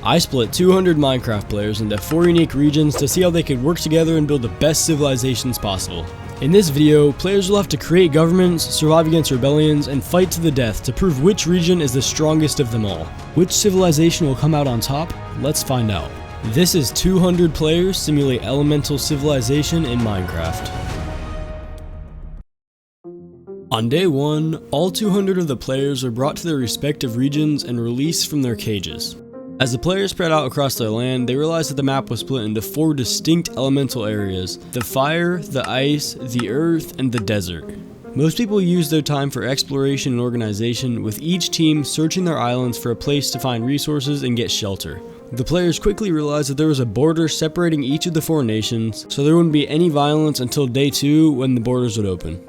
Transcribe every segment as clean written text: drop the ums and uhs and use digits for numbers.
I split 200 Minecraft players into 4 unique regions to see how they could work together and build the best civilizations possible. In this video, players will have to create governments, survive against rebellions, and fight to the death to prove which region is the strongest of them all. Which civilization will come out on top? Let's find out. This is 200 players simulate elemental civilization in Minecraft. On day 1, all 200 of the players are brought to their respective regions and released from their cages. As the players spread out across their land, they realized that the map was split into 4 distinct elemental areas: the fire, the ice, the earth, and the desert. Most people use their time for exploration and organization, with each team searching their islands for a place to find resources and get shelter. The players quickly realized that there was a border separating each of the 4 nations, so there wouldn't be any violence until day 2 when the borders would open.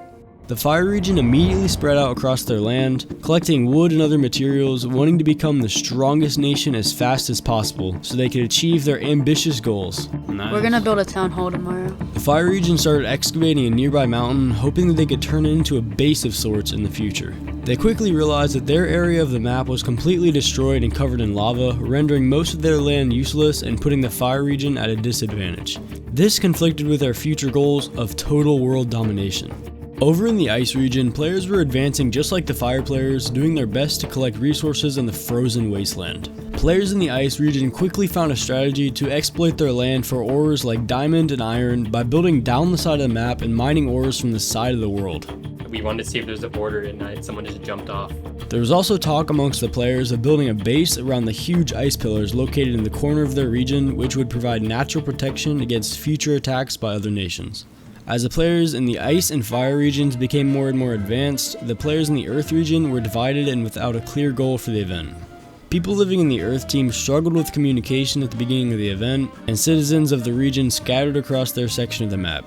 The fire region immediately spread out across their land, collecting wood and other materials, wanting to become the strongest nation as fast as possible so they could achieve their ambitious goals. Nice. We're gonna build a town hall tomorrow. The fire region started excavating a nearby mountain, hoping that they could turn it into a base of sorts in the future. They quickly realized that their area of the map was completely destroyed and covered in lava, rendering most of their land useless and putting the fire region at a disadvantage. This conflicted with their future goals of total world domination. Over in the ice region, players were advancing just like the fire players, doing their best to collect resources in the frozen wasteland. Players in the ice region quickly found a strategy to exploit their land for ores like diamond and iron by building down the side of the map and mining ores from the side of the world. We wanted to see if there's a border at night. Someone just jumped off. There was also talk amongst the players of building a base around the huge ice pillars located in the corner of their region, which would provide natural protection against future attacks by other nations. As the players in the ice and fire regions became more and more advanced, the players in the earth region were divided and without a clear goal for the event. People living in the earth team struggled with communication at the beginning of the event, and citizens of the region scattered across their section of the map.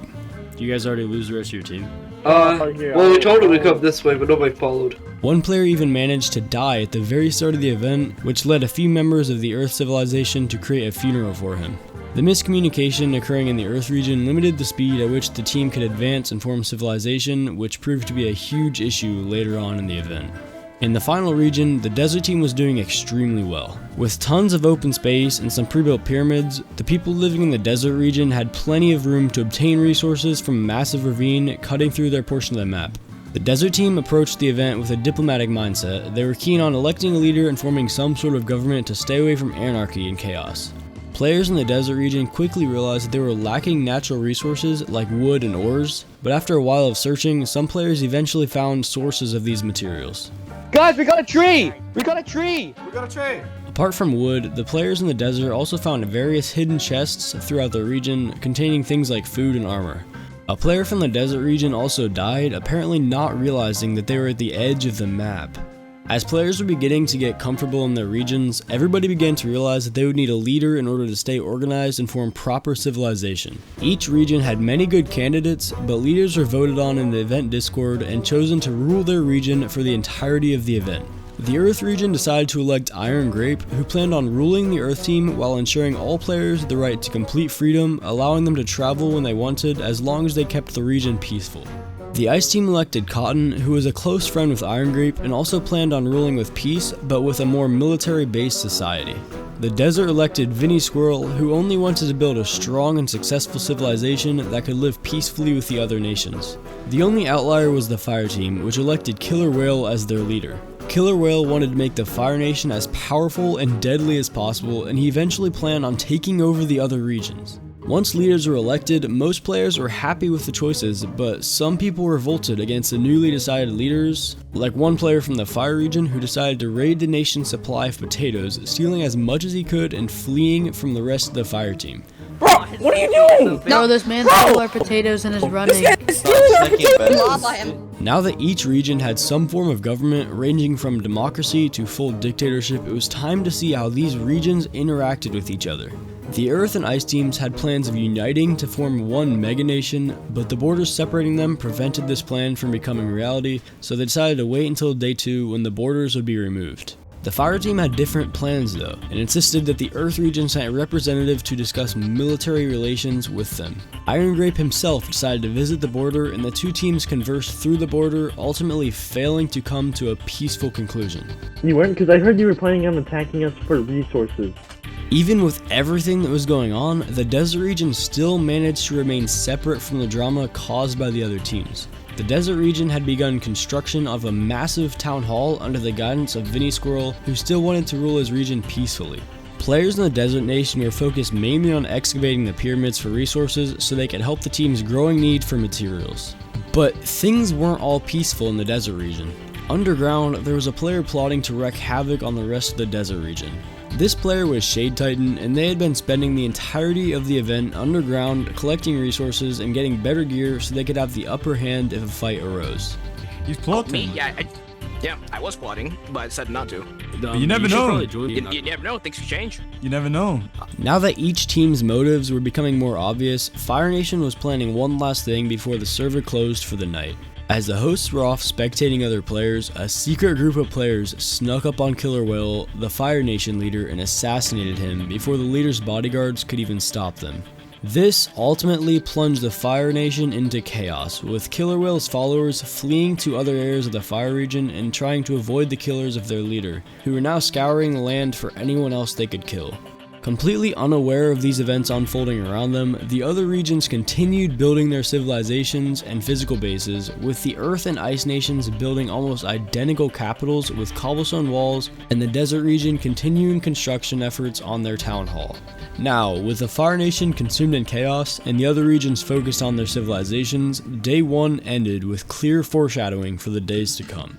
Do you guys already lose the rest of your team? Well, we told him to come this way, but nobody followed. One player even managed to die at the very start of the event, which led a few members of the Earth civilization to create a funeral for him. The miscommunication occurring in the Earth region limited the speed at which the team could advance and form civilization, which proved to be a huge issue later on in the event. In the final region, the desert team was doing extremely well. With tons of open space and some pre-built pyramids, the people living in the desert region had plenty of room to obtain resources from a massive ravine cutting through their portion of the map. The desert team approached the event with a diplomatic mindset. They were keen on electing a leader and forming some sort of government to stay away from anarchy and chaos. Players in the desert region quickly realized that they were lacking natural resources like wood and ores, but after a while of searching, some players eventually found sources of these materials. Guys, we got a tree! We got a tree! We got a tree! Apart from wood, the players in the desert also found various hidden chests throughout the region containing things like food and armor. A player from the desert region also died, apparently not realizing that they were at the edge of the map. As players were beginning to get comfortable in their regions, everybody began to realize that they would need a leader in order to stay organized and form proper civilization. Each region had many good candidates, but leaders were voted on in the event Discord and chosen to rule their region for the entirety of the event. The Earth region decided to elect Iron Grape, who planned on ruling the Earth team while ensuring all players the right to complete freedom, allowing them to travel when they wanted as long as they kept the region peaceful. The Ice team elected Cotton, who was a close friend with Iron Grape and also planned on ruling with peace, but with a more military-based society. The Desert elected Vinny Squirrel, who only wanted to build a strong and successful civilization that could live peacefully with the other nations. The only outlier was the Fire team, which elected Killer Whale as their leader. Killer Whale wanted to make the Fire Nation as powerful and deadly as possible, and he eventually planned on taking over the other regions. Once leaders were elected, most players were happy with the choices, but some people revolted against the newly decided leaders, like one player from the Fire region who decided to raid the nation's supply of potatoes, stealing as much as he could and fleeing from the rest of the Fire team. Bro, what are you doing? No, this man stole our potatoes and is running. Now that each region had some form of government ranging from democracy to full dictatorship, it was time to see how these regions interacted with each other. The Earth and Ice teams had plans of uniting to form one mega nation, but the borders separating them prevented this plan from becoming reality, so they decided to wait until day 2 when the borders would be removed. The Fire team had different plans though, and insisted that the Earth region sent a representative to discuss military relations with them. Iron Grape himself decided to visit the border, and the two teams conversed through the border, ultimately failing to come to a peaceful conclusion. You weren't? Because I heard you were planning on attacking us for resources. Even with everything that was going on, the desert region still managed to remain separate from the drama caused by the other teams. The desert region had begun construction of a massive town hall under the guidance of Vinny Squirrel, who still wanted to rule his region peacefully. Players in the desert nation were focused mainly on excavating the pyramids for resources so they could help the team's growing need for materials. But things weren't all peaceful in the desert region. Underground, there was a player plotting to wreak havoc on the rest of the desert region. This player was Shade Titan, and they had been spending the entirety of the event underground collecting resources and getting better gear so they could have the upper hand if a fight arose. He's plotting. Me? Yeah, I was plotting, but I decided not to. You never know. You never know, things can change. You never know. Now that each team's motives were becoming more obvious, Fire Nation was planning one last thing before the server closed for the night. As the hosts were off spectating other players, a secret group of players snuck up on Killer Whale, the Fire Nation leader, and assassinated him before the leader's bodyguards could even stop them. This ultimately plunged the Fire Nation into chaos, with Killer Whale's followers fleeing to other areas of the Fire region and trying to avoid the killers of their leader, who were now scouring the land for anyone else they could kill. Completely unaware of these events unfolding around them, the other regions continued building their civilizations and physical bases, with the Earth and Ice nations building almost identical capitals with cobblestone walls, and the Desert region continuing construction efforts on their town hall. Now, with the Fire Nation consumed in chaos, and the other regions focused on their civilizations, Day 1 ended with clear foreshadowing for the days to come.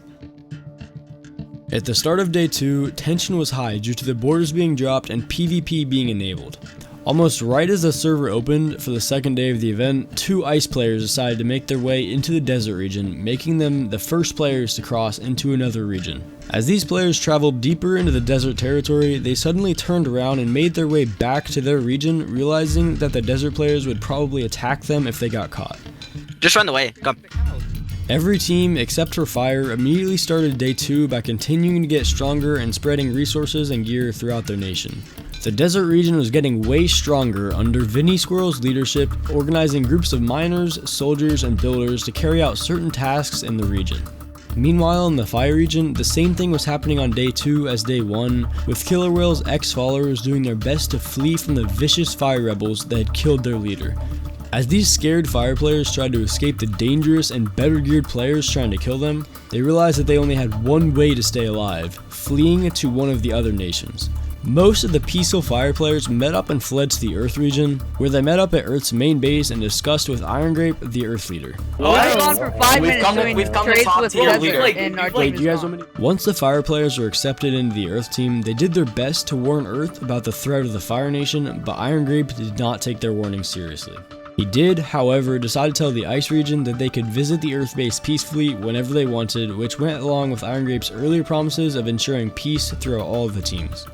At the start of Day 2, tension was high due to the borders being dropped and PvP being enabled. Almost right as the server opened for the second day of the event, 2 ice players decided to make their way into the desert region, making them the first players to cross into another region. As these players traveled deeper into the desert territory, they suddenly turned around and made their way back to their region, realizing that the desert players would probably attack them if they got caught. Just run away. Come. Every team except for Fire immediately started Day 2 by continuing to get stronger and spreading resources and gear throughout their nation. The desert region was getting way stronger under Vinny Squirrel's leadership, organizing groups of miners, soldiers, and builders to carry out certain tasks in the region. Meanwhile, in the Fire region, the same thing was happening on Day 2 as Day 1, with Killer Whale's ex-followers doing their best to flee from the vicious fire rebels that had killed their leader. As these scared fire players tried to escape the dangerous and better geared players trying to kill them, they realized that they only had one way to stay alive, fleeing to one of the other nations. Most of the peaceful fire players met up and fled to the Earth region, where they met up at Earth's main base and discussed with Iron Grape, the Earth leader. I've gone for 5 minutes doing trades with Desert and our team is gone. Once the fire players were accepted into the Earth team, they did their best to warn Earth about the threat of the Fire Nation, but Iron Grape did not take their warning seriously. He did, however, decide to tell the Ice region that they could visit the Earth base peacefully whenever they wanted, which went along with Iron Grape's earlier promises of ensuring peace throughout all of the teams.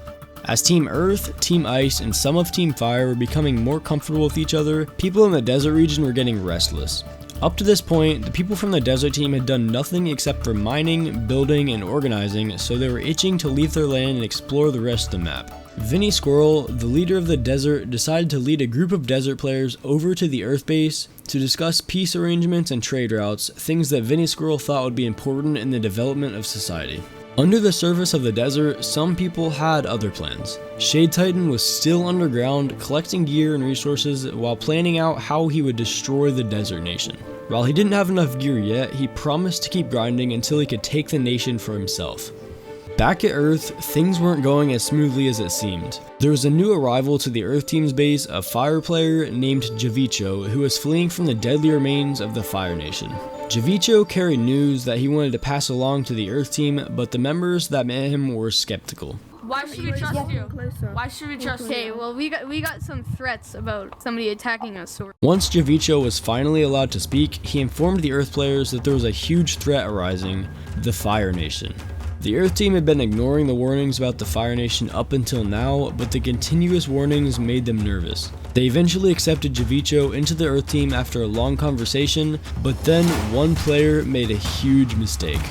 As Team Earth, Team Ice, and some of Team Fire were becoming more comfortable with each other, people in the desert region were getting restless. Up to this point, the people from the desert team had done nothing except for mining, building, and organizing, so they were itching to leave their land and explore the rest of the map. Vinny Squirrel, the leader of the desert, decided to lead a group of desert players over to the Earth base to discuss peace arrangements and trade routes, things that Vinny Squirrel thought would be important in the development of society. Under the surface of the desert, some people had other plans. Shade Titan was still underground, collecting gear and resources while planning out how he would destroy the desert nation. While he didn't have enough gear yet, he promised to keep grinding until he could take the nation for himself. Back at Earth, things weren't going as smoothly as it seemed. There was a new arrival to the Earth team's base, a fire player named Javicho, who was fleeing from the deadly remains of the Fire Nation. Javicho carried news that he wanted to pass along to the Earth team, but the members that met him were skeptical. Why should we trust you? Why should we trust you? Okay, well we got some threats about somebody attacking us. So Once Javicho was finally allowed to speak, he informed the Earth players that there was a huge threat arising, the Fire Nation. The Earth team had been ignoring the warnings about the Fire Nation up until now, but the continuous warnings made them nervous. They eventually accepted Javicho into the Earth team after a long conversation, but then one player made a huge mistake.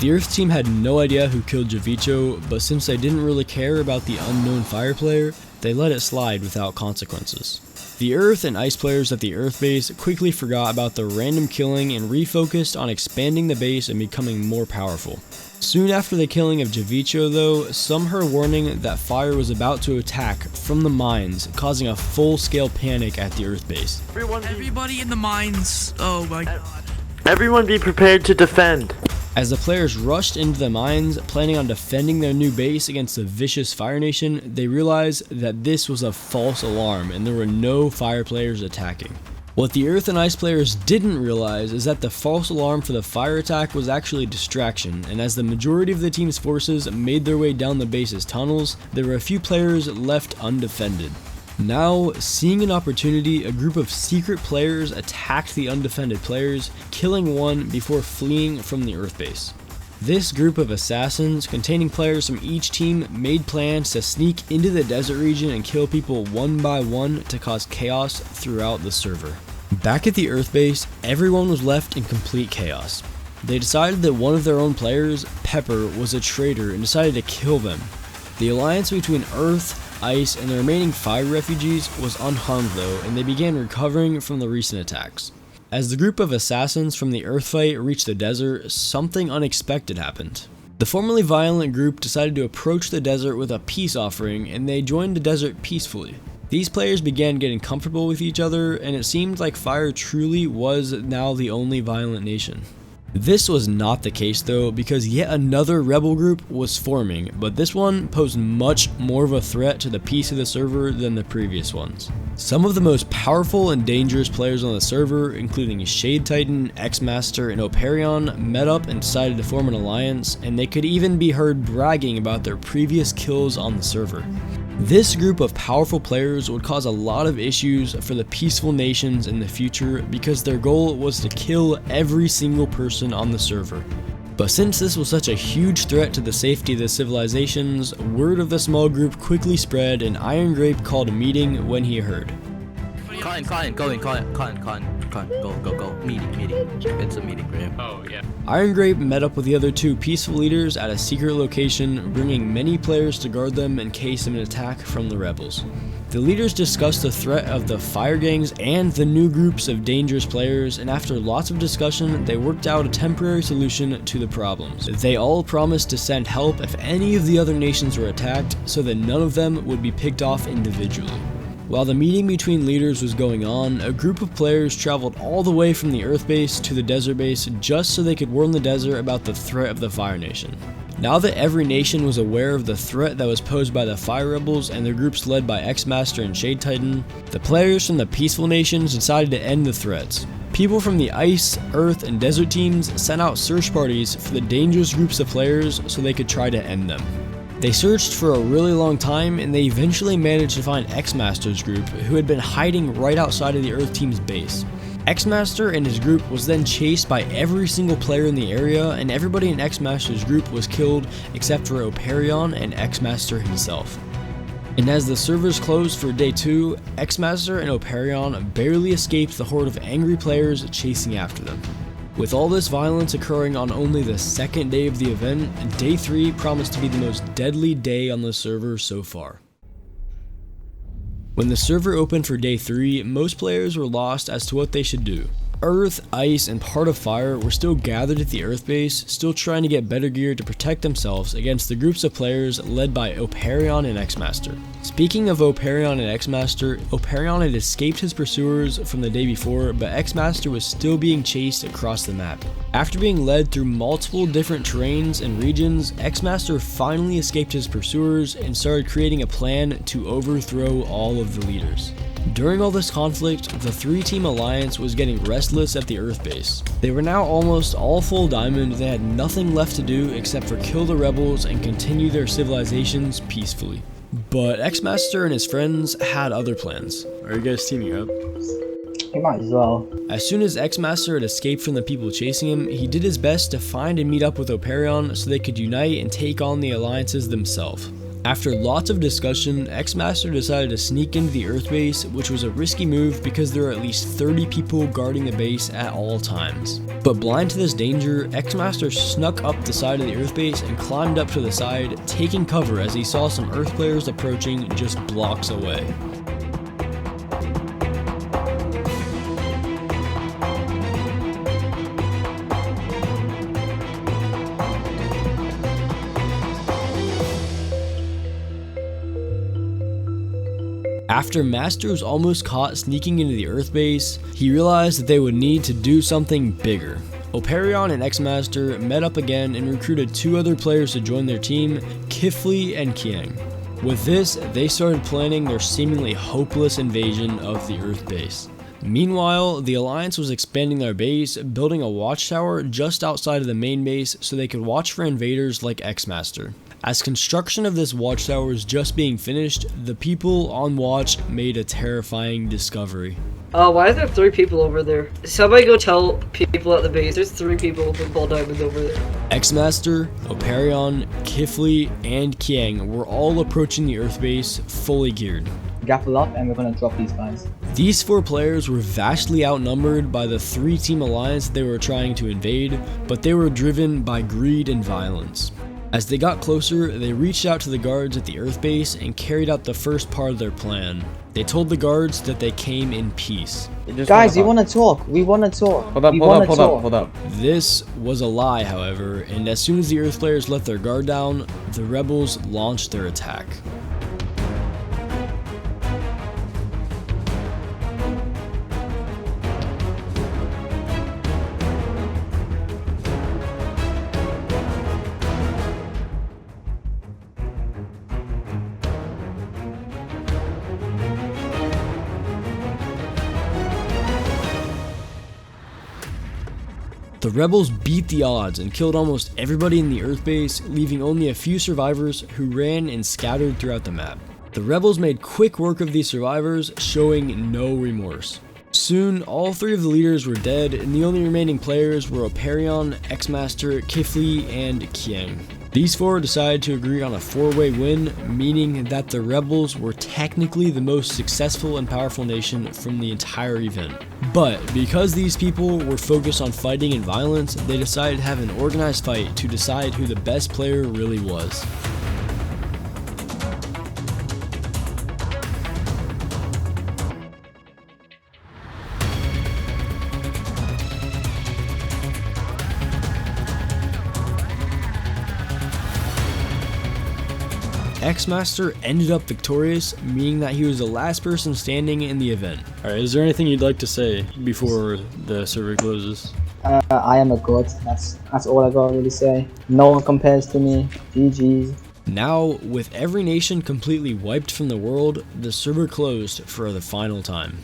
The Earth team had no idea who killed Javicho, but since they didn't really care about the unknown fire player, they let it slide without consequences. The Earth and Ice players at the Earth base quickly forgot about the random killing and refocused on expanding the base and becoming more powerful. Soon after the killing of Javicho though, some heard warning that fire was about to attack from the mines, causing a full-scale panic at the Earth base. Everybody in the mines. Oh my god. Everyone be prepared to defend. As the players rushed into the mines, planning on defending their new base against the vicious Fire Nation, they realized that this was a false alarm and there were no fire players attacking. What the Earth and Ice players didn't realize is that the false alarm for the fire attack was actually a distraction, and as the majority of the team's forces made their way down the base's tunnels, there were a few players left undefended. Now, seeing an opportunity, a group of secret players attacked the undefended players, killing one before fleeing from the Earth base. This group of assassins, containing players from each team, made plans to sneak into the desert region and kill people one by one to cause chaos throughout the server. Back at the Earth base, everyone was left in complete chaos. They decided that one of their own players, Pepper, was a traitor and decided to kill them. The alliance between Earth, Ice, and the remaining fire refugees was unharmed though, and they began recovering from the recent attacks. As the group of assassins from the Earth fight reached the desert, something unexpected happened. The formerly violent group decided to approach the desert with a peace offering, and they joined the desert peacefully. These players began getting comfortable with each other, and it seemed like fire truly was now the only violent nation. This was not the case though, because yet another rebel group was forming, but this one posed much more of a threat to the peace of the server than the previous ones. Some of the most powerful and dangerous players on the server, including Shade Titan, X-Master, and Operion, met up and decided to form an alliance, and they could even be heard bragging about their previous kills on the server. This group of powerful players would cause a lot of issues for the peaceful nations in the future because their goal was to kill every single person on the server. But since this was such a huge threat to the safety of the civilizations, word of the small group quickly spread and Iron Grape called a meeting when he heard. Colin, go. Meeting. It's a meeting for him. Oh, yeah. Iron Grape met up with the other two peaceful leaders at a secret location, bringing many players to guard them in case of an attack from the rebels. The leaders discussed the threat of the fire gangs and the new groups of dangerous players, and after lots of discussion, they worked out a temporary solution to the problems. They all promised to send help if any of the other nations were attacked, so that none of them would be picked off individually. While the meeting between leaders was going on, a group of players traveled all the way from the Earth base to the desert base just so they could warn the desert about the threat of the Fire Nation. Now that every nation was aware of the threat that was posed by the Fire Rebels and their groups led by X-Master and Shade Titan, the players from the peaceful nations decided to end the threats. People from the Ice, Earth, and Desert teams sent out search parties for the dangerous groups of players so they could try to end them. They searched for a really long time, and they eventually managed to find X-Master's group, who had been hiding right outside of the Earth team's base. X-Master and his group was then chased by every single player in the area, and everybody in X-Master's group was killed except for Operion and X-Master himself. And as the servers closed for day 2, X-Master and Operion barely escaped the horde of angry players chasing after them. With all this violence occurring on only the second day of the event, day 3 promised to be the most deadly day on the server so far. When the server opened for day 3, most players were lost as to what they should do. Earth, Ice, and part of Fire were still gathered at the Earth base, still trying to get better gear to protect themselves against the groups of players led by Operion and X-Master. Speaking of Operion and X-Master, Operion had escaped his pursuers from the day before, but X-Master was still being chased across the map. After being led through multiple different terrains and regions, X-Master finally escaped his pursuers and started creating a plan to overthrow all of the leaders. During all this conflict, the 3-team alliance was getting restless at the Earth base. They were now almost all full diamond, and they had nothing left to do except for kill the rebels and continue their civilizations peacefully. But X-Master and his friends had other plans. Are you guys teaming up? He might as well. As soon as X-Master had escaped from the people chasing him, he did his best to find and meet up with Operion so they could unite and take on the alliances themselves. After lots of discussion, X-Master decided to sneak into the Earth base, which was a risky move because there were at least 30 people guarding the base at all times. But blind to this danger, X-Master snuck up the side of the Earth base and climbed up to the side, taking cover as he saw some Earth players approaching just blocks away. After Master was almost caught sneaking into the Earth base, he realized that they would need to do something bigger. Operion and X-Master met up again and recruited 2 other players to join their team, Kifli and Kiang. With this, they started planning their seemingly hopeless invasion of the Earth base. Meanwhile, the Alliance was expanding their base, building a watchtower just outside of the main base so they could watch for invaders like X-Master. As construction of this watchtower was just being finished, the people on watch made a terrifying discovery. Why are there 3 people over there? Somebody go tell people at the base, there's 3 people with ball diamonds over there. X-Master, Operion, Kifli, and Kiang were all approaching the Earth base fully geared. Gaffle up and we're gonna drop these guys. These 4 players were vastly outnumbered by the 3-team alliance they were trying to invade, but they were driven by greed and violence. As they got closer, they reached out to the guards at the Earth base and carried out the first part of their plan. They told the guards that they came in peace. Guys, we wanna talk. We wanna talk. Hold up. This was a lie, however, and as soon as the Earth players let their guard down, the rebels launched their attack. The rebels beat the odds and killed almost everybody in the Earth base, leaving only a few survivors who ran and scattered throughout the map. The rebels made quick work of these survivors, showing no remorse. Soon, all 3 of the leaders were dead, and the only remaining players were Operion, X-Master, Kifli, and Kiang. These 4 decided to agree on a 4-way win, meaning that the rebels were technically the most successful and powerful nation from the entire event. But because these people were focused on fighting and violence, they decided to have an organized fight to decide who the best player really was. X-Master ended up victorious, meaning that he was the last person standing in the event. Alright, is there anything you'd like to say before the server closes? I am a god. That's all I gotta really say. No one compares to me. GG's. Now, with every nation completely wiped from the world, the server closed for the final time.